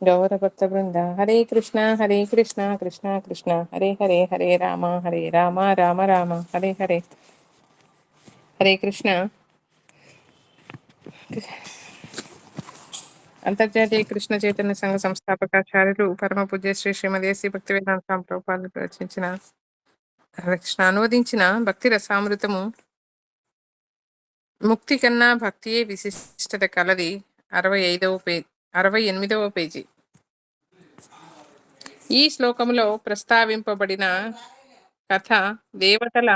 గౌరభక్త బృంద హరే కృష్ణ కృష్ణ కృష్ణ హరే హరే హరే రామ రామ రామ హరే హరే. హరే కృష్ణ. అంతర్జాతీయ కృష్ణ చైతన్య సంఘ సంస్థాపకాచార్యులు పరమ పూజ్య శ్రీ శ్రీమతి ఎస్సీ భక్తివేదాంత స్వామి ప్రభుపాదులు రచించిన కృష్ణ అనువదించిన భక్తి రసామృతము ముక్తి కన్నా భక్తియే విశిష్టత కలది. 68వ పేజీ. ఈ శ్లోకములో ప్రస్తావింపబడిన కథ దేవతల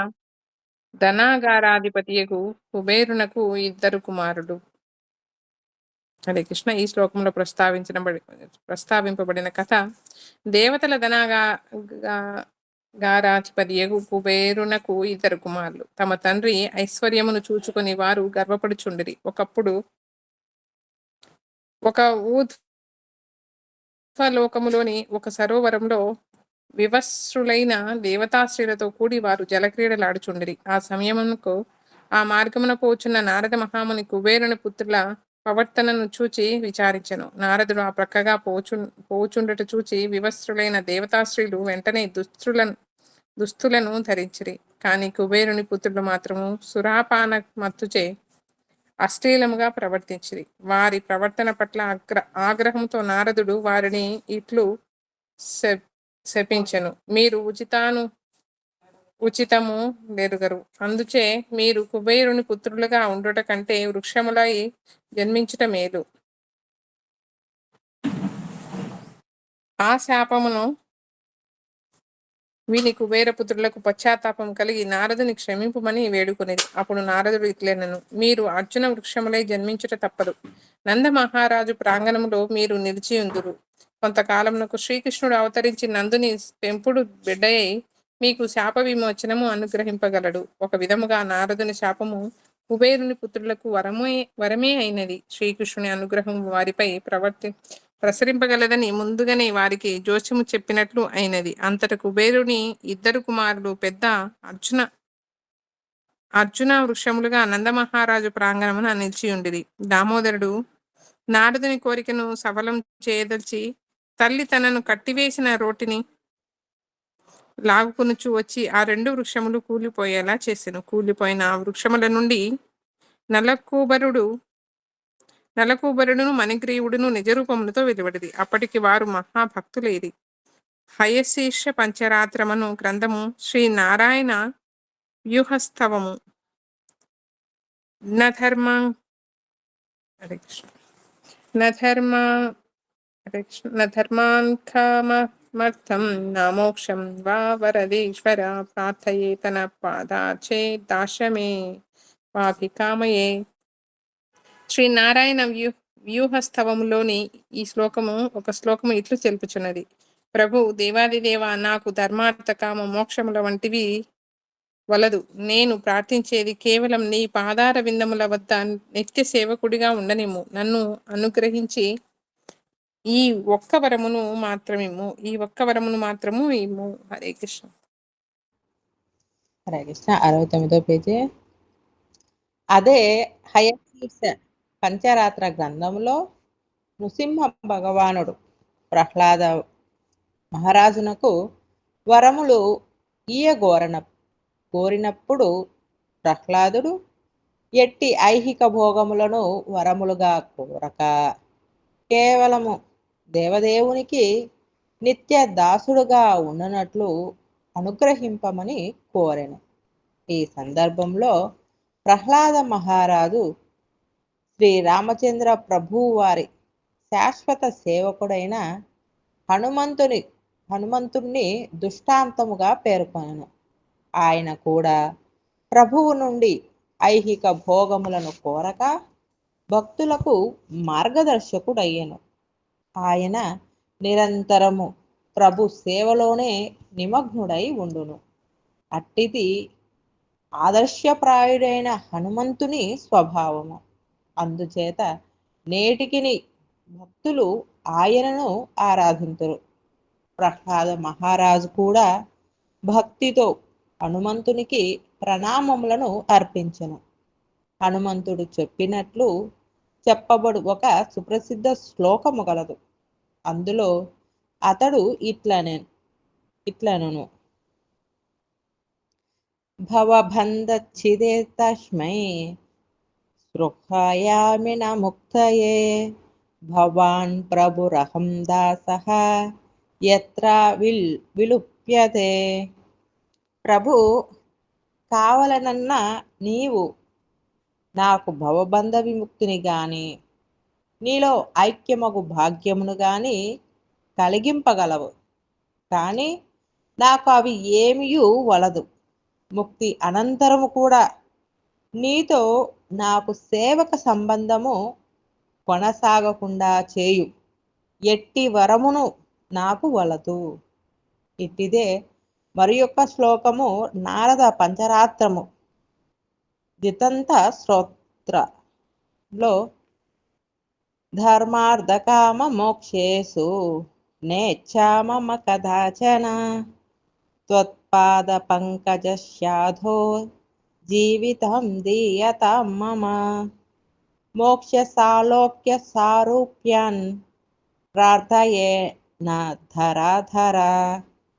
ధనాగారాధిపతియగు కుబేరునకు ఇద్దరు కుమారుడు. హరే కృష్ణ. ఈ శ్లోకంలో ప్రస్తావింపబడిన కథ దేవతల ధనాగారాధిపతియగు కుబేరునకు ఇద్దరు కుమారులు. తమ తండ్రి ఐశ్వర్యమును చూచుకొని వారు గర్వపడుచుండిరి. ఒకప్పుడు ఒక ఊర్ధ్వలోకములోని ఒక సరోవరంలో వివస్త్రులైన దేవతాశ్రీలతో కూడి వారు జలక్రీడలాడుచుండిరి. ఆ సమయమునకు ఆ మార్గమున పోచున్న నారద మహాముని కుబేరుని పుత్రుల ప్రవర్తనను చూచి విచారించెను. నారదుడు ఆ ప్రక్కగా పోచుండట చూచి వివస్త్రులైన దేవతాశ్రీలు వెంటనే దుస్తులను ధరించిరి. కాని కుబేరుని పుత్రులు మాత్రము సురాపాన మత్తుచే అశ్లీలముగా ప్రవర్తించిరి. వారి ప్రవర్తన పట్ల ఆగ్రహంతో నారదుడు వారిని ఇట్లు శపించెను. మీరు ఉచితము నెరుగరు. అందుచే మీరు కుబేరుని పుత్రులుగా ఉండుట కంటే వృక్షములై జన్మించుట మేలు. ఆ శాపమును విని కుబేరపుత్రులకు పశ్చాత్తాపం కలిగి నారదుని క్షమింపుమని వేడుకొనిది. అప్పుడు నారదుడు ఇట్లనెను, మీరు అర్జున వృక్షములై జన్మించుట తప్పదు. నంద మహారాజు ప్రాంగణములో మీరు నిలిచియుందురు. కొంతకాలమునకు శ్రీకృష్ణుడు అవతరించి నందుని పెంపుడు బిడ్డయై మీకు శాప విమోచనము అనుగ్రహింపగలడు. ఒక విధముగా నారదుని శాపము కుబేరుని పుత్రులకు వరమే అయినది. శ్రీకృష్ణుని అనుగ్రహం వారిపై ప్రసరింపగలదని ముందుగానే వారికి జోస్యము చెప్పినట్లు అయినది. అంతట కుబేరుని ఇద్దరు కుమారులు పెద్ద అర్జున వృక్షములుగా నందమహారాజు ప్రాంగణమున నిలిచియుండిరి. దామోదరుడు నారదుని కోరికను సఫలం చేయదలిచి తల్లి తనను కట్టివేసిన రోటిని లాగుకొనుచు వచ్చి ఆ రెండు వృక్షములు కూలిపోయేలా చేసెను. కూలిపోయిన ఆ వృక్షముల నుండి నలకూబరుడును మణిగ్రీవుడును నిజరూపములతో వెలువడిది. అప్పటికి వారు మహాభక్తులేది. హయశీర్ష పంచరాత్రమను గ్రంథము శ్రీ నారాయణ వ్యూహస్తవము నధర్మాన్కమర్థం నామోక్షం వా వరదేశ్వర ప్రార్థయే తన పాదాచే దాశమే వాభికామయే. శ్రీ నారాయణ వ్యూహస్తవములోని ఈ ఒక శ్లోకము ఇట్లు తెలుపుచున్నది. ప్రభు దేవాదిదేవ, నాకు ధర్మార్థ కామ మోక్షముల వంటివి వలదు. నేను ప్రార్థించేది కేవలం నీ పాదార విందముల వద్ద నిత్య సేవకుడిగా ఉండనిమ్ము. నన్ను అనుగ్రహించి ఈ ఒక్క వరమును మాత్రము ఇమ్ము. హరే కృష్ణ. హరే కృష్ణ. 69వ పేజీ. అదే హయశీర్ష పంచరాత్ర గ్రంథంలో నృసింహ భగవానుడు ప్రహ్లాద మహారాజునకు వరములు కోరినప్పుడు ప్రహ్లాదుడు ఎట్టి ఐహిక భోగములను వరములుగా కోరక కేవలము దేవదేవునికి నిత్య దాసుడుగా ఉండనట్లు అనుగ్రహింపమని కోరెను. ఈ సందర్భంలో ప్రహ్లాద మహారాజు శ్రీరామచంద్ర ప్రభువు వారి శాశ్వత సేవకుడైన హనుమంతుణ్ణి దృష్టాంతముగా పేర్కొనెను. ఆయన కూడా ప్రభువు నుండి ఐహిక భోగములను కోరక భక్తులకు మార్గదర్శకుడయ్యెను. ఆయన నిరంతరము ప్రభు సేవలోనే నిమగ్నుడై ఉండును. అట్టిది ఆదర్శప్రాయుడైన హనుమంతుని స్వభావము. అందుచేత నేటికిని భక్తులు ఆయనను ఆరాధింతురు. ప్రహ్లాద మహారాజు కూడా భక్తితో హనుమంతునికి ప్రణామములను అర్పించెను. హనుమంతుడు చెప్పినట్లు చెప్పబడు ఒక సుప్రసిద్ధ శ్లోకము గలదు. అందులో అతడు ఇట్లనను భవబంధచ్చిదే తస్మై స్పృహాయామి న ముక్తయే భవాన్ ప్రభురహం దాసః యత్ర విలుప్యతే. ప్రభు, కావలనన్న నీవు నాకు భవబంధ విముక్తిని గాని నీలో ఐక్యమగు భాగ్యమును గాని కలిగింపగలవు. కానీ నాకు అవి ఏమియూ వలదు. ముక్తి అనంతరము కూడా నీతో నాకు సేవక సంబంధము కొనసాగకుండా చేయు ఎట్టి వరమును నాకు వలదు. ఇట్టిదే మరి యొక్క శ్లోకము నారద పంచరాత్రము దితంత స్తోత్రలో ధర్మార్థకామ మోక్షేషు నేచ్ఛామమ కదాచన త్వత్పాద పంకజశాధో జీవితం దీయతాం మమ మోక్ష సాలోక్య సారూప్యాన్ ప్రార్థయే నా ధరాధర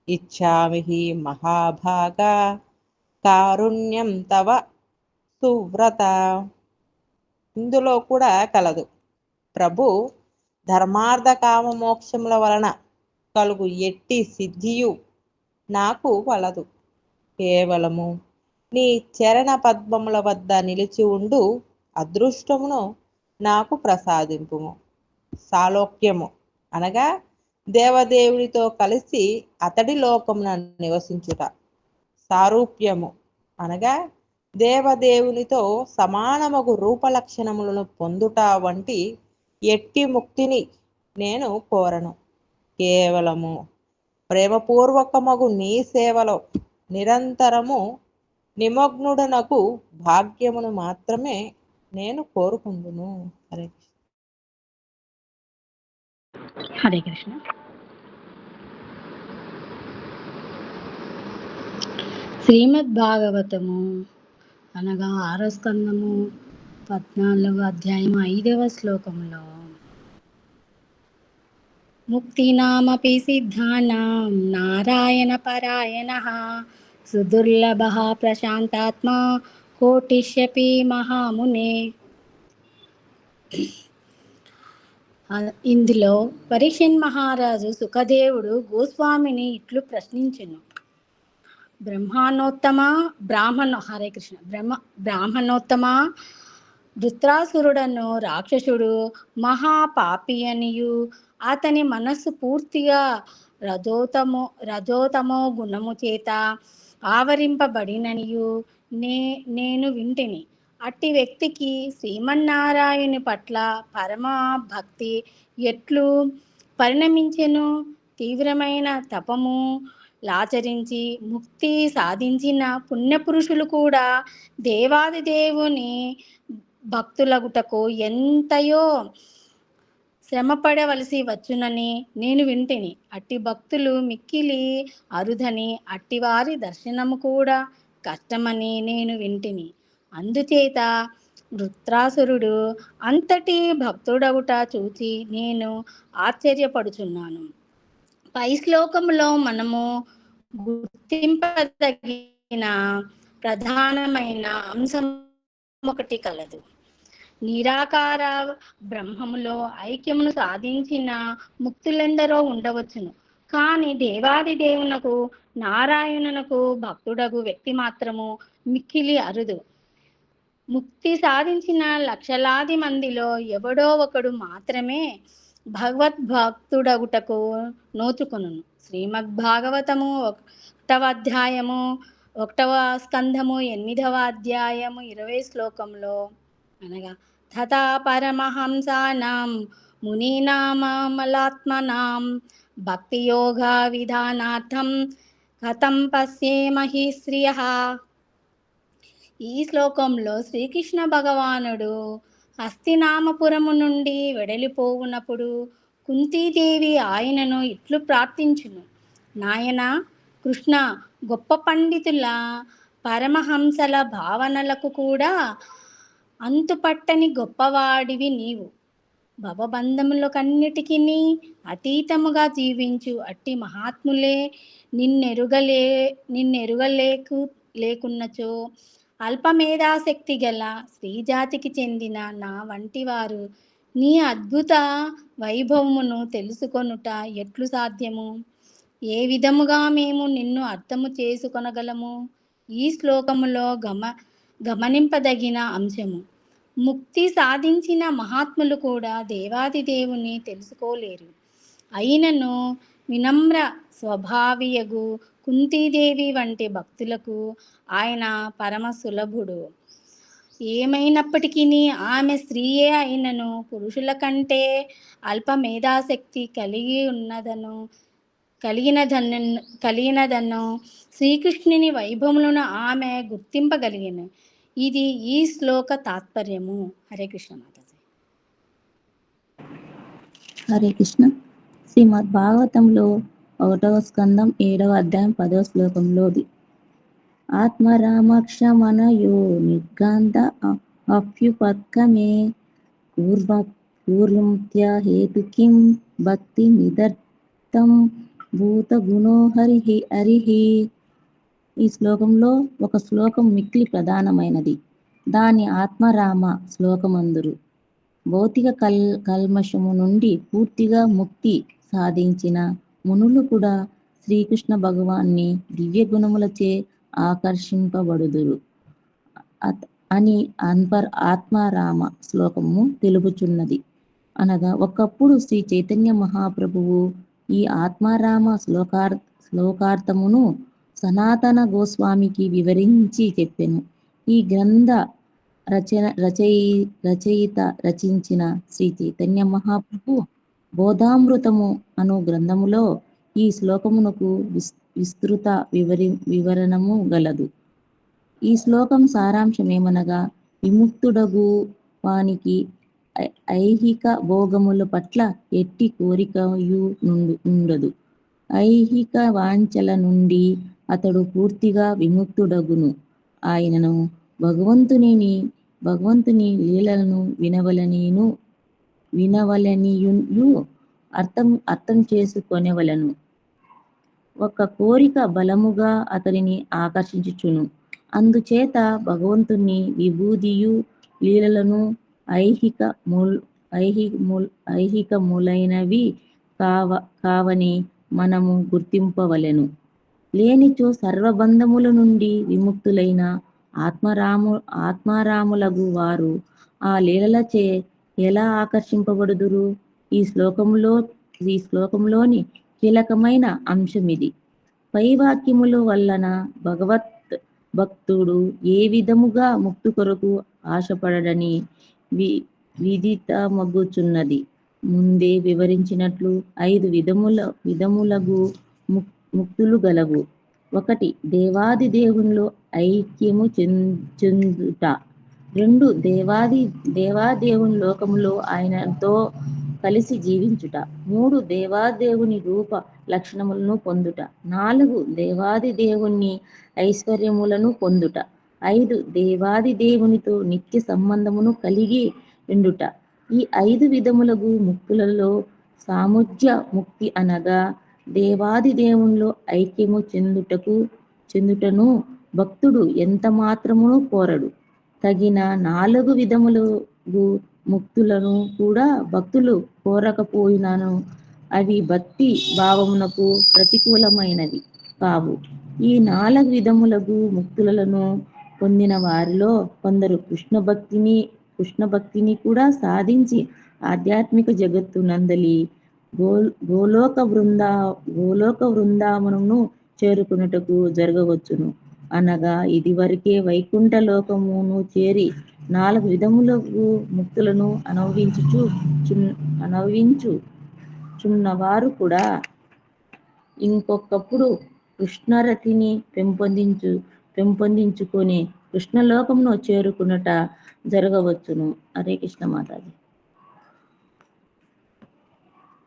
ఇచ్ఛామి హి మహాభాగా కారుణ్యం తవ సువ్రత. ఇందులో కూడా కలదు. ప్రభు, ధర్మార్థ కామ మోక్షముల వలన కలుగు ఎట్టి సిద్ధియు నాకు వలదు. కేవలము నీ చరణ పద్మముల వద్ద నిలిచి ఉండు అదృష్టమును నాకు ప్రసాదింపుము. సాలోక్యము అనగా దేవదేవునితో కలిసి అతడి లోకమున నివసించుట. సారూప్యము అనగా దేవదేవునితో సమానమగు రూపలక్షణములను పొందుట వంటి ఎట్టి ముక్తిని నేను కోరను. కేవలము ప్రేమపూర్వకమగు నీ సేవలో నిరంతరము నిమగ్నుడనకు భాగ్యమును మాత్రమే నేను కోరుకుందును. హరే కృష్ణ. హరే కృష్ణ. శ్రీమద్ భాగవతము అనగా 6వ స్కందము 14వ అధ్యాయం 5వ శ్లోకంలో ముక్తినామపి సిద్ధానాం నారాయణ పరాయణః సుదుర్లభః ప్రశాంతాత్మా కోటిష్యపి మహామునే. ఇందులో పరీక్షణ్ మహారాజు సుఖదేవుడు గోస్వామిని ఇట్లు ప్రశ్నించెను. బ్రాహ్మణోత్తమ వృత్రాసురుడను రాక్షసుడు మహాపాపి అనియు అతని మనస్సు పూర్తిగా రజోతమో గుణము చేత ఆవరింపబడిననియు నేను వింటిని. అట్టి వ్యక్తికి శ్రీమన్నారాయణుని పట్ల పరమ భక్తి ఎట్లు పరిణమించెను. తీవ్రమైన తపము లాచరించి ముక్తి సాధించిన పుణ్యపురుషులు కూడా దేవాది దేవుని భక్తులగుటకు ఎంతయో శ్రమపడవలసి వచ్చునని నేను వింటిని. అట్టి భక్తులు మిక్కిలి అరుదని అట్టివారి దర్శనము కూడా కష్టమని నేను వింటిని. అందుచేత వృత్రాసురుడు అంతటి భక్తుడగుట చూచి నేను ఆశ్చర్యపడుచున్నాను. పై శ్లోకంలో మనము గుర్తింపదగిన ప్రధానమైన అంశం ఒకటి కలదు. నిరాకార బ్రహ్మములో ఐక్యమును సాధించిన ముక్తులెందరో ఉండవచ్చును. కానీ దేవాది దేవునకు నారాయణునకు భక్తుడగు వ్యక్తి మాత్రము మిక్కిలి అరుదు. ముక్తి సాధించిన లక్షలాది మందిలో ఎవడో ఒకడు మాత్రమే భగవద్భక్తుడగుటకు నోచుకొనును. శ్రీమద్భాగవతము 1వ అధ్యాయము 1వ స్కంధము 8వ అధ్యాయము 20 శ్లోకంలో అనగా తథా పరమహంసానాం మునీనామలాత్మనాం భక్తియోగ విధానార్థం కథం పశ్యేమహి శ్రియః. ఈ శ్లోకంలో శ్రీకృష్ణ భగవానుడు హస్తినామపురము నుండి వెడలిపోవునప్పుడు కుంతీదేవి ఆయనను ఇట్లు ప్రార్థించును. నాయన కృష్ణ, గొప్ప పండితుల పరమహంసల భావనలకు కూడా అంతుపట్టని గొప్పవాడివి నీవు. భవబంధములకన్నిటికీ అతీతముగా జీవించు అట్టి మహాత్ములే లేకున్నచో అల్పమేధాశక్తి గల స్త్రీజాతికి చెందిన నా వంటి వారు నీ అద్భుత వైభవమును తెలుసుకొనుట ఎట్లు సాధ్యము? ఏ విధముగా మేము నిన్ను అర్థము చేసుకొనగలము? ఈ శ్లోకములో గమనింపదగిన అంశము. ముక్తి సాధించిన మహాత్ములు కూడా దేవాది దేవుని తెలుసుకోలేరు. అయినను వినమ్ర స్వభావియగు కుంతీదేవి వంటి భక్తులకు ఆయన పరమ సులభుడు. ఏమైనప్పటికీ ఆమె స్త్రీయే అయినను పురుషుల కంటే అల్ప మేధాశక్తి కలిగినదను శ్రీకృష్ణుని వైభవములను ఆమె గుర్తింపగలిగిన. ఇది ఈ శ్లోక తాత్పర్యము. హరే కృష్ణ మాతాజీ. హరే కృష్ణ. శ్రీమద్ భాగవతంలో 1వ స్కందం 7వ అధ్యాయం 10వ శ్లోకంలోది ఆత్మరామక్షమనయో నిర్గాంత అప్యుపత్కమే పూర్వంత్య హేతు కిం భక్తి మిదర్థం భూత గుణో హరిహి. ఈ శ్లోకంలో ఒక శ్లోకం మిక్కిలి ప్రధానమైనది. దాని ఆత్మరామ శ్లోకమందురు. భౌతిక కల్మషము నుండి పూర్తిగా ముక్తి సాధించిన మునులు కూడా శ్రీకృష్ణ భగవాన్ని దివ్య గుణములచే ఆకర్షింపబడుదురు అని ఆత్మారామ శ్లోకము తెలుపుచున్నది. అనగా ఒకప్పుడు శ్రీ చైతన్య మహాప్రభువు ఈ ఆత్మారామ శ్లోకార్థమును సనాతన గోస్వామికి వివరించి చెప్పెను. ఈ గ్రంథ రచయిత రచించిన శ్రీ చైతన్య మహాప్రభు బోధామృతము అను గ్రంథములో ఈ శ్లోకమునకు విస్తృత వివరణము గలదు. ఈ శ్లోకం సారాంశమేమనగా విముక్తుడగు వానికి ఐహిక భోగముల పట్ల ఎట్టి కోరికయు ఉండదు. ఐహిక వాంఛల నుండి అతడు పూర్తిగా విముక్తుడగును. ఆయనను భగవంతుని లీలలను వినవలనియు అర్థం చేసుకొనవలను. ఒక కోరిక బలముగా అతనిని ఆకర్షించుచును. అందుచేత భగవంతుని విభూదియు లీలలను ఐహికములైనవి కావని మనము గుర్తింపవలెను. లేనిచో సర్వబంధముల నుండి విముక్తులైన ఆత్మారాములగు వారు ఆ లీలలచే ఎలా ఆకర్షింపబడుదురు? ఈ శ్లోకంలోని కీలకమైన అంశమిది. పై వాక్యముల వలన భగవత్ భక్తుడు ఏ విధముగా ముక్తి కొరకు ఆశపడడని విదితమగుచున్నది. ముందే వివరించినట్లు 5 విధములగు ముక్తులు గలవు. 1. దేవాది దేవునిలో ఐక్యము చెందుట. 2. దేవాదేవుని లోకములో ఆయనతో కలిసి జీవించుట. 3. దేవాదేవుని రూప లక్షణములను పొందుట. 4. దేవాది దేవుని ఐశ్వర్యములను పొందుట. 5. దేవాది దేవునితో నిత్య సంబంధమును కలిగి ఉండుట. ఈ 5 విధములగు ముక్తులలో సాముజ్య ముక్తి అనగా దేవాది దేవునిలో ఐక్యము చెందుటను భక్తుడు ఎంత మాత్రమును కోరడు. తగిన 4 విధములగు ముక్తులను కూడా భక్తులు కోరకపోయినను అవి భక్తి భావమునకు ప్రతికూలమైనవి కావు. ఈ 4 విధములగు ముక్తులను పొందిన వారిలో కొందరు కృష్ణ భక్తిని కూడా సాధించి ఆధ్యాత్మిక జగత్తు నందలి గోలోక బృందావనమును చేరుకున్నటకు జరగవచ్చును. అనగా ఇది వరకే వైకుంఠ లోకమును చేరి 4 విధములగు ముక్తులను అనుభవించుచున్నవారు కూడా ఇంకొకప్పుడు కృష్ణరతిని పెంపొందించుకొని కృష్ణలోకమును చేరుకున్నట జరగవచ్చును. హరే కృష్ణ మాతాజీ.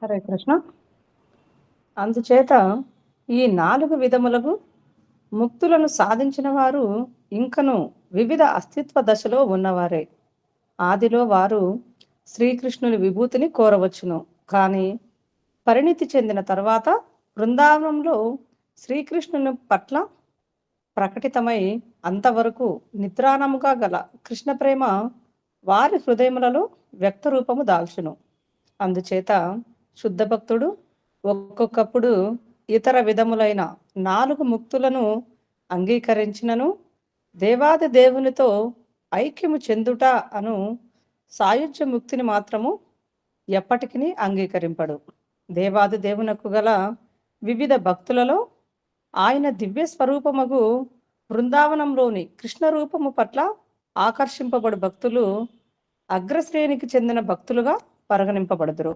హరే కృష్ణ. అందుచేత ఈ 4 విధములకు ముక్తులను సాధించిన వారు ఇంకను వివిధ అస్తిత్వ దశలో ఉన్నవారే. ఆదిలో వారు శ్రీకృష్ణుని విభూతిని కోరవచ్చును. కానీ పరిణితి చెందిన తర్వాత బృందావనంలో శ్రీకృష్ణుని పట్ల ప్రకటితమై అంతవరకు నిద్రాణముగా గల కృష్ణ ప్రేమ వారి హృదయములలో వ్యక్త రూపము దాల్చును. అందుచేత శుద్ధ భక్తుడు ఒక్కొక్కప్పుడు ఇతర విధములైన 4 ముక్తులను అంగీకరించినను దేవాది దేవునితో ఐక్యము చెందుట అను సాయుధ్య ముక్తిని మాత్రము ఎప్పటికీ అంగీకరింపడు. దేవాది దేవునకు గల వివిధ భక్తులలో ఆయన దివ్య స్వరూపముగు బృందావనంలోని కృష్ణ రూపము పట్ల ఆకర్షింపబడు భక్తులు అగ్రశ్రేణికి చెందిన భక్తులుగా పరిగణింపబడుదురు.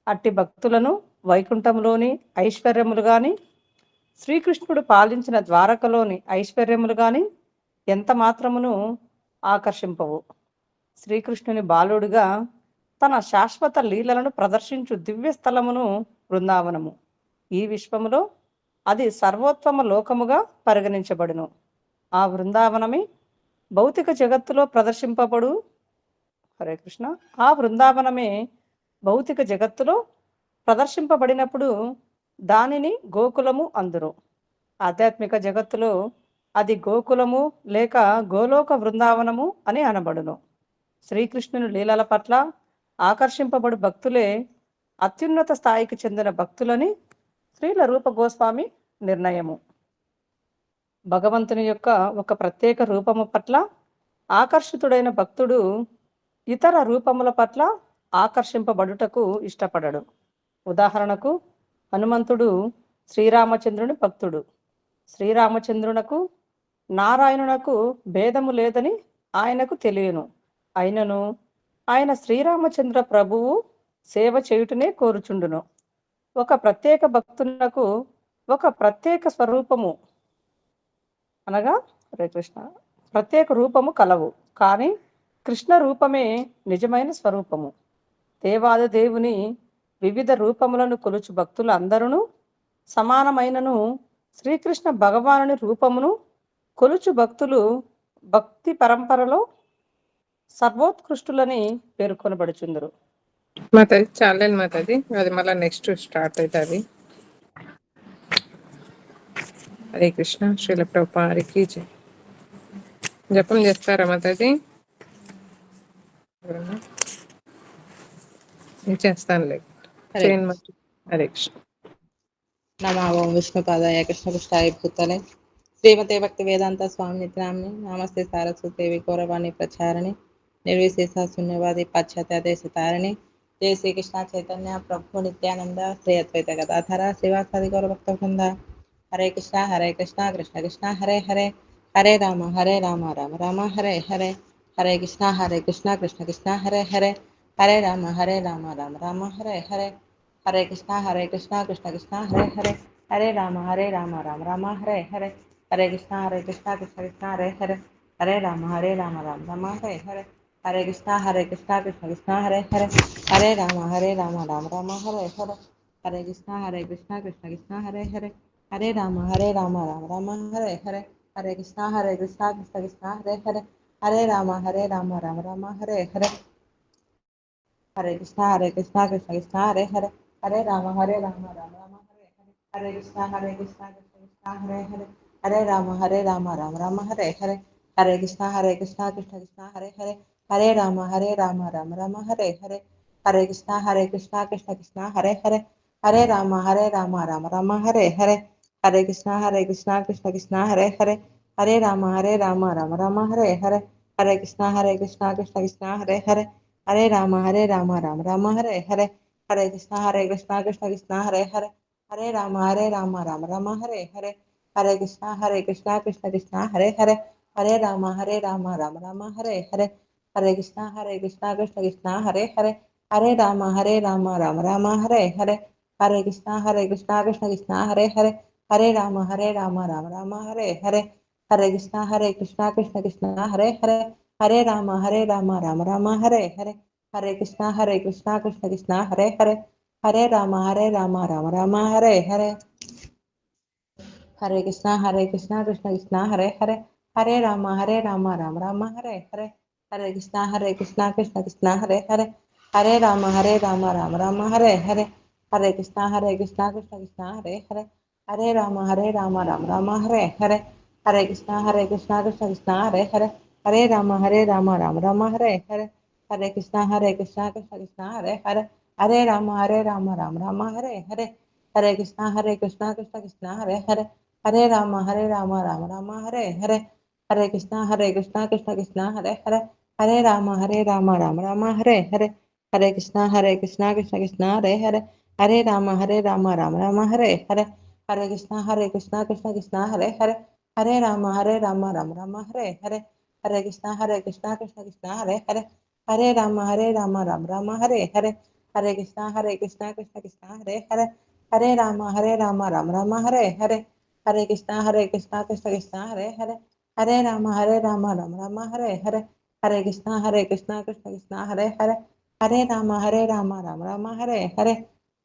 అట్టి భక్తులను వైకుంఠంలోని ఐశ్వర్యములు గాని శ్రీకృష్ణుడు పాలించిన ద్వారకలోని ఐశ్వర్యములు గాని ఎంత మాత్రమును ఆకర్షింపవు. శ్రీకృష్ణుని బాలుడుగా తన శాశ్వత లీలలను ప్రదర్శించు దివ్య స్థలమును బృందావనము. ఈ విశ్వములో అది సర్వోత్తమ లోకముగా పరిగణించబడును. ఆ బృందావనమే భౌతిక జగత్తులో ప్రదర్శింపబడు హరే కృష్ణ ఆ బృందావనమే భౌతిక జగత్తులో ప్రదర్శింపబడినప్పుడు దానిని గోకులము అందురు. ఆధ్యాత్మిక జగత్తులో అది గోకులము లేక గోలోక బృందావనము అని అనబడును. శ్రీకృష్ణుని లీలల పట్ల ఆకర్షింపబడు భక్తులే అత్యున్నత స్థాయికి చెందిన భక్తులని శ్రీల రూప గోస్వామి నిర్ణయము. భగవంతుని యొక్క ఒక ప్రత్యేక రూపము పట్ల ఆకర్షితుడైన భక్తుడు ఇతర రూపముల పట్ల ఆకర్షింపబడుటకు ఇష్టపడడు. ఉదాహరణకు హనుమంతుడు శ్రీరామచంద్రుని భక్తుడు. శ్రీరామచంద్రునకు నారాయణునకు భేదము లేదని ఆయనకు తెలియను. అయినను ఆయన శ్రీరామచంద్ర ప్రభువు సేవ చేయుటనే కోరుచుండును. ఒక ప్రత్యేక భక్తునకు ఒక ప్రత్యేక స్వరూపము అనగా హరే కృష్ణ ప్రత్యేక రూపము కలవు. కానీ కృష్ణ రూపమే నిజమైన స్వరూపము. దేవాది దేవుని వివిధ రూపములను కొలుచు భక్తులు అందరూ సమానమైనను శ్రీకృష్ణ భగవానుని రూపమును కొలుచు భక్తులు భక్తి పరంపరలో సర్వోత్కృష్టులని పేర్కొనబడుచుందరు. మాతాజీ చాలేదు మాతాజీ, అది మళ్ళీ నెక్స్ట్ స్టార్ట్ అవుతుంది. హరే కృష్ణ. శ్రీల ప్రభుపాదికి జై. జపం చేస్తారా మాతాజీ? నేను చేస్తానులే. హరే చేయండి మాతాజీ. హరే కృష్ణ. నమో ఓం విష్ణుపాదాయ కృష్ణపుష్టాయ భూతలే శ్రీమతే భక్తి వేదాంత స్వామి నిత్యామి నమస్తే సారస్వతే వికౌరవాణి ప్రచారణి నిర్విశేష శూన్యవాది పాశ్చాత్య దేశ తారిణి జయ శ్రీకృష్ణ చైతన్య ప్రభు నిత్యానంద శ్రీ అద్వైత గదాధర శ్రీవాసాది గౌర భక్త వృంద. హరే కృష్ణ కృష్ణ కృష్ణ హరే హరే హరే రామ రామ రామ హరే హరే హరే కృష్ణ కృష్ణ కృష్ణ హరే హరే హరే రామ రామ రామ హరే హరే హరే కృష్ణ కృష్ణ కృష్ణ హరే హరే హరే రామ రామ రామ హరే హరే హరే కృష్ణ కృష్ణ కృష్ణ హరే హరే హరే రామ రామ రామ హరే హరే హరే కృష్ణ కృష్ణ కృష్ణ హరే హరే హరే రామ రామ రామ హరే హరే హరే కృష్ణ కృష్ణ కృష్ణ హరే హరే హరే రామ రామ రామ హరే హరే హరే కృష్ణ కృష్ణ కృష్ణ హరే హరే హరే రామ రామ రామ హరే హరే హరే కృష్ణ కృష్ణ కృష్ణ హరే హరే హరే రామ రామ రామ హరే హరే హరే కృష్ణ కృష్ణ కృష్ణ హరే హరే హరే రామ రామ రామ హరే హరే హరే కృష్ణ కృష్ణ కృష్ణ హరే హరే హరే రామ రామ రామ హరే హరే హరే కృష్ణ కృష్ణ కృష్ణ హరే హరే హరే రామ రామ రామ హరే హరే హరే కృష్ణ కృష్ణ కృష్ణ హరే హరే హరే రామ రామ రామ హరే హరే హరే కృష్ణ కృష్ణ కృష్ణ హరే హరే హరే రామ రామ రామ హరే హరే హరే కృష్ణ కృష్ణ కృష్ణ హరే హరే హరే రామ రామ రామ హరే హరే హరే కృష్ణ కృష్ణ కృష్ణ హరే హరే హరే రామ రామ రామ హరే హరే హరే కృష్ణ కృష్ణ కృష్ణ హరే హరే హరే రామ రామ రామ హరే హరే హరే కృష్ణ కృష్ణ కృష్ణ హరే హరే హరే రామ రామ రామ హరే హరే హరే కృష్ణ కృష్ణ కృష్ణ హరే హరే హరే రామ రామ రామ హరే హరే హరే కృష్ణ కృష్ణ కృష్ణ హరే హరే హరే రామ రామ రామ హరే హరే హరే కృష్ణ కృష్ణ కృష్ణ హరే హరే హరే రామ రామ రామ హరే హరే హరే కృష్ణ కృష్ణ కృష్ణ హరే హరే हरे राम राम राम हरे हरे, हरे कृष्णा कृष्ण कृष्ण हरे हरे, हरे राम राम हरे हरे, हरे कृष्ण कृष्ण कृष्ण हरे हरे, हरे राम राम राम हरे हरे, हरे कृष्ण कृष्ण कृष्ण हरे हरे, हरे राम राम राम हरे हरे, हरे कृष्ण कृष्ण कृष्ण हरे हरे, हरे राम राम राम हरे हरे, हरे कृष्ण कृष्ण कृष्ण हरे हरे, हरे राम राम राम हरे हरे, हरे कृष्ण कृष्ण कृष्ण हरे हरे, हरे राम राम हरे हरे, हरे कृष्ण कृष्ण कृष्ण हरे हरे, हरे राम राम राम हरे हरे, हरे कृष्ण कृष्ण कृष्ण हरे हरे, हरे राम राम राम हरे हरे, हरे कृष्ण कृष्ण कृष्ण हरे हरे, हरे राम राम राम हरे हरे, हरे कृष्ण कृष्ण कृष्ण हरे हरे, हरे राम राम राम हरे हरे, हरे कृष्ण कृष्ण कृष्ण हरे हरे, हरे राम राम राम हरे हरे, हरे कृष्ण कृष्ण कृष्ण हरे हरे, हरे राम राम राम हरे हरे,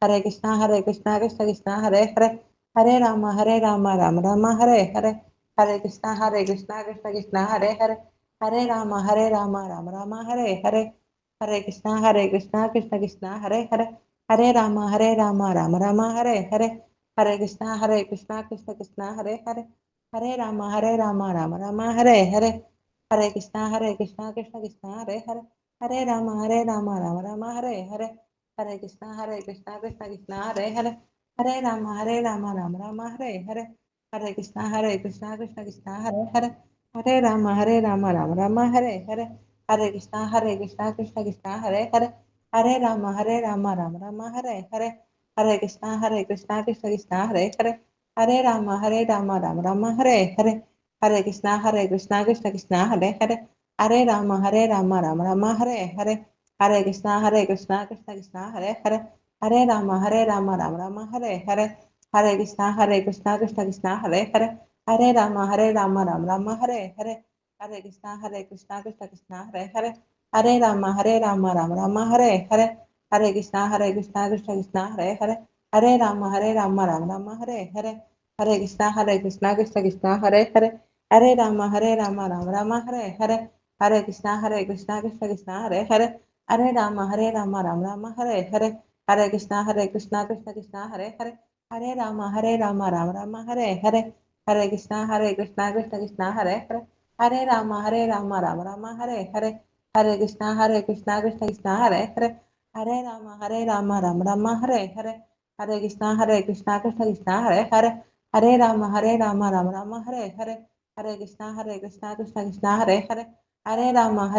हरे कृष्ण कृष्ण कृष्ण हरे हरे, हरे राम राम राम हरे हरे, हरे कृष्ण कृष्ण कृष्ण हरे हरे, हरे राम राम राम हरे हरे, हरे कृष्ण कृष्ण कृष्ण हरे हरे, हरे राम राम राम हरे हरे, हरे कृष्ण कृष्ण कृष्ण हरे हरे, हरे राम राम राम हरे हरे, हरे कृष्ण कृष्ण कृष्ण हरे हरे, हरे राम राम राम हरे हरे, हरे कृष्ण कृष्ण कृष्ण हरे हरे, हरे राम राम राम हरे हरे, हरे कृष्ण कृष्ण कृष्ण हरे हरे, हरे राम राम राम हरे हरे, हरे कृष्ण कृष्ण कृष्ण हरे हरे, हरे राम राम राम हरे हरे, हरे कृष्ण कृष्ण कृष्ण हरे हरे, हरे राम राम राम हरे हरे, हरे कृष्ण कृष्ण कृष्ण हरे हरे, हरे राम राम राम हरे हरे, हरे कृष्ण कृष्ण कृष्ण हरे हरे, हरे राम राम राम हरे हरे, हरे कृष्ण कृष्ण कृष्ण हरे हरे, हरे राम राम राम हरे हरे, हरे कृष्ण कृष्ण कृष्ण हरे हरे, हरे राम राम राम हरे हरे, हरे कृष्ण कृष्ण कृष्ण हरे हरे, हरे राम राम राम हरे हरे, हरे कृष्ण कृष्ण कृष्ण हरे हरे, हरे राम राम राम हरे हरे, हरे कृष्ण कृष्ण कृष्ण हरे हरे, हरे राम राम राम हरे हरे, हरे कृष्ण कृष्ण कृष्ण हरे हरे, हरे राम राम राम हरे हरे, हरे कृष्ण कृष्ण कृष्ण हरे हरे, हरे राम राम राम हरे हरे, हरे कृष्ण कृष्ण कृष्ण हरे हरे, हरे राम राम राम हरे हरे, हरे कृष्ण कृष्ण कृष्ण हरे हरे, हरे राम राम राम हरे हरे, हरे कृष्ण कृष्ण कृष्ण हरे हरे, हरे राम राम राम हरे हरे, हरे कृष्ण कृष्ण कृष्ण हरे हरे, हरे राम राम राम हरे हरे, हरे कृष्ण कृष्ण कृष्ण हरे हरे, हरे राम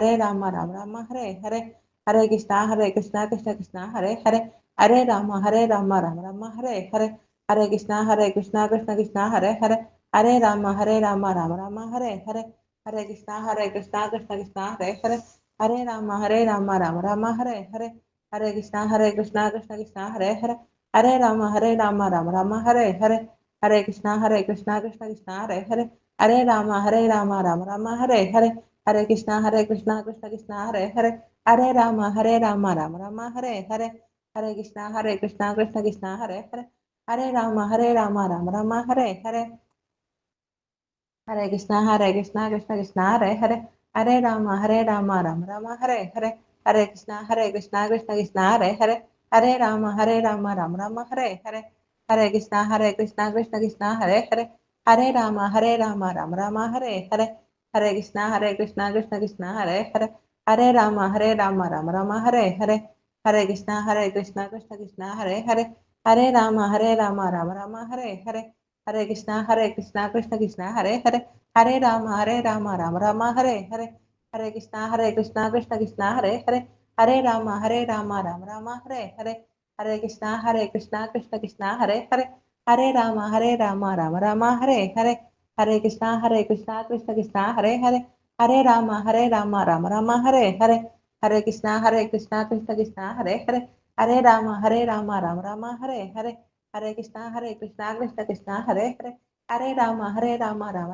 राम राम हरे हरे, हरे कृष्ण कृष्ण कृष्ण हरे हरे, हरे राम राम राम हरे हरे, हरे कृष्ण कृष्ण कृष्ण हरे हरे, हरे राम राम राम हरे हरे, हरे कृष्ण कृष्ण कृष्ण हरे हरे, हरे राम राम राम हरे हरे, हरे कृष्ण कृष्ण कृष्ण हरे हरे, हरे राम राम राम हरे हरे, हरे कृष्ण कृष्ण कृष्ण हरे हरे, हरे राम राम राम हरे हरे, हरे कृष्ण कृष्ण कृष्ण हरे हरे, हरे राम राम राम हरे हरे, हरे कृष्ण कृष्ण कृष्ण हरे हरे, हरे राम राम राम हरे हरे, हरे कृष्ण कृष्ण कृष्ण हरे हरे, हरे राम राम राम हरे हरे, हरे कृष्ण कृष्ण कृष्ण हरे हरे, हरे राम राम राम हरे हरे, हरे कृष्ण कृष्ण कृष्ण हरे हरे, हरे राम राम राम हरे हरे, हरे कृष्ण कृष्ण कृष्ण हरे हरे, हरे राम राम राम हरे हरे, हरे कृष्ण कृष्ण कृष्ण हरे हरे, हरे राम राम राम हरे हरे, हरे कृष्ण कृष्ण कृष्ण हरे हरे, हरे राम राम राम हरे हरे, हरे कृष्ण कृष्ण कृष्ण हरे हरे, हरे राम राम राम हरे हरे, हरे कृष्ण कृष्ण कृष्ण हरे हरे, हरे राम राम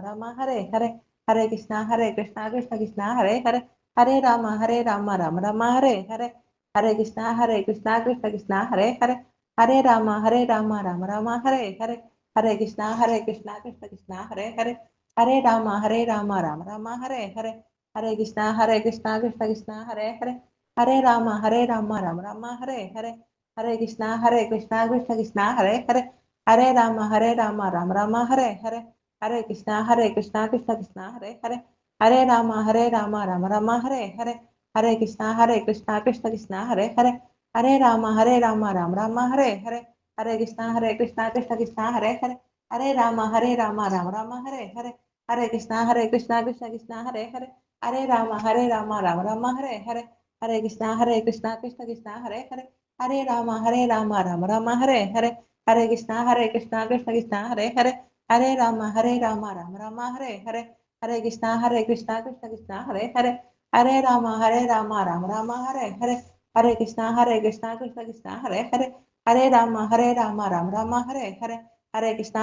राम हरे हरे, हरे कृष्ण कृष्ण कृष्ण हरे हरे, हरे राम राम राम हरे हरे, हरे कृष्ण कृष्ण कृष्ण हरे हरे, हरे राम राम राम हरे हरे, हरे कृष्ण कृष्ण कृष्ण हरे हरे, हरे राम राम राम हरे हरे, हरे कृष्ण कृष्ण कृष्ण हरे हरे, हरे राम राम राम हरे हरे, हरे कृष्णा कृष्ण कृष्णा हरे हरे, हरे राम राम राम हरे हरे, हरे कृष्णा कृष्ण कृष्णा हरे हरे, हरे राम राम राम हरे हरे, हरे कृष्णा कृष्ण कृष्णा हरे हरे, हरे राम राम राम हरे हरे, हरे कृष्णा कृष्ण कृष्णा हरे हरे, हरे राम राम राम हरे हरे, हरे कृष्णा कृष्ण कृष्णा हरे हरे, हरे राम राम राम हरे हरे, हरे कृष्णा कृष्ण कृष्णा हरे हरे, हरे राम राम राम हरे हरे, हरे कृष्णा कृष्ण कृष्णा हरे हरे, हरे राम राम राम हरे हरे, हरे कृष्णा कृष्ण कृष्णा हरे हरे, हरे राम राम राम हरे हरे, हरे कृष्णा कृष्ण कृष्णा हरे हरे, हरे राम राम राम हरे हरे, हरे कृष्णा कृष्ण कृष्णा हरे हरे, हरे राम राम राम हरे हरे, हरे कृष्णा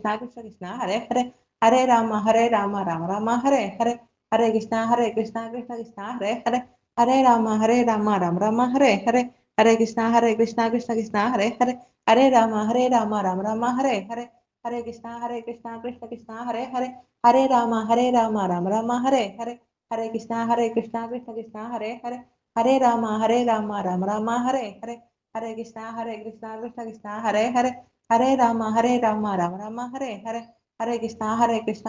कृष्ण कृष्णा हरे हरे, हरे राम राम राम हरे हरे, हरे कृष्णा कृष्ण कृष्णा हरे हरे, हरे राम राम राम हरे हरे, हरे कृष्णा कृष्ण कृष्णा हरे हरे, हरे राम राम राम हरे हरे, हरे कृष्णा कृष्ण कृष्णा हरे हरे, हरे राम राम राम हरे हरे, हरे कृष्णा कृष्ण कृष्णा हरे हरे, हरे राम राम राम हरे हरे, हरे कृष्णा कृष्ण कृष्णा हरे हरे, हरे राम राम राम हरे हरे, हरे कृष्णा कृष्ण कृष्णा हरे हरे, हरे राम राम राम हरे हरे, हरे कृष्णा कृष्ण कृष्णा हरे हरे, हरे राम राम राम हरे हरे, हरे कृष्णा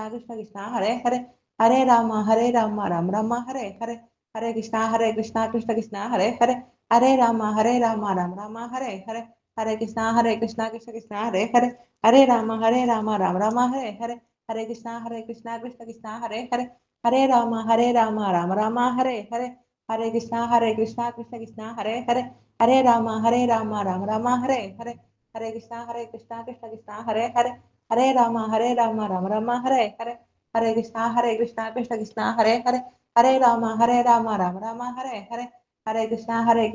कृष्ण कृष्णा हरे हरे, हरे राम राम राम हरे हरे, हरे कृष्णा कृष्ण कृष्णा हरे हरे, हरे राम राम राम हरे हरे, हरे कृष्णा कृष्ण कृष्णा हरे हरे, हरे राम राम राम हरे हरे, हरे कृष्णा कृष्ण कृष्णा हरे हरे, हरे राम राम राम हरे हरे, हरे कृष्णा कृष्ण कृष्णा हरे हरे, हरे राम राम राम हरे हरे, हरे कृष्णा कृष्ण कृष्णा हरे हरे, हरे राम राम राम हरे हरे, हरे कृष्णा कृष्ण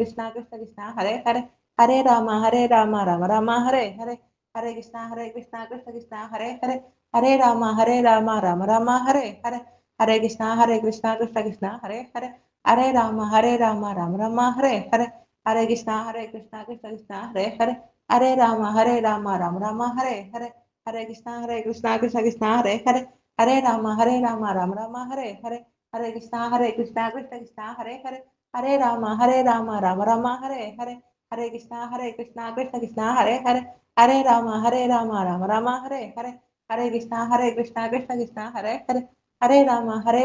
कृष्णा हरे हरे, हरे राम राम राम हरे हरे, हरे कृष्णा कृष्ण कृष्णा हरे हरे, हरे राम राम राम हरे हरे, हरे कृष्णा कृष्ण कृष्णा हरे हरे, हरे राम राम राम हरे हरे, हरे कृष्णा कृष्ण कृष्णा हरे हरे, हरे राम राम राम हरे हरे, हरे कृष्णा कृष्ण कृष्णा हरे हरे, हरे राम राम राम हरे हरे, हरे कृष्णा कृष्ण कृष्णा हरे हरे, हरे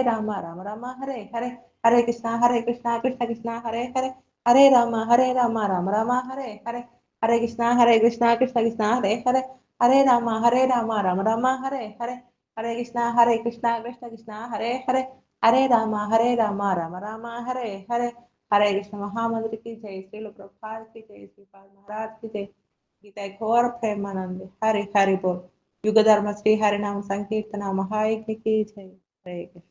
राम राम राम हरे हरे, हरे कृष्णा कृष्ण कृष्णा हरे हरे, हरे राम राम राम हरे हरे, हरे कृष्णा कृष्ण कृष्णा हरे हरे, हरे राम राम राम हरे हरे, हरे कृष्णा कृष्णा हरे हरे, हरे राम राम राम हरे हरे, हरे कृष्ण महामंत्र की जय, श्रील प्रभुपाद की जय, श्रीपाद महाराज की जय, गीता घोर प्रेमानंद, हरि हरि बोल, युग धर्म श्री हरिनाम संकीर्तन महायज्ञ की जय, हरे कृष्ण।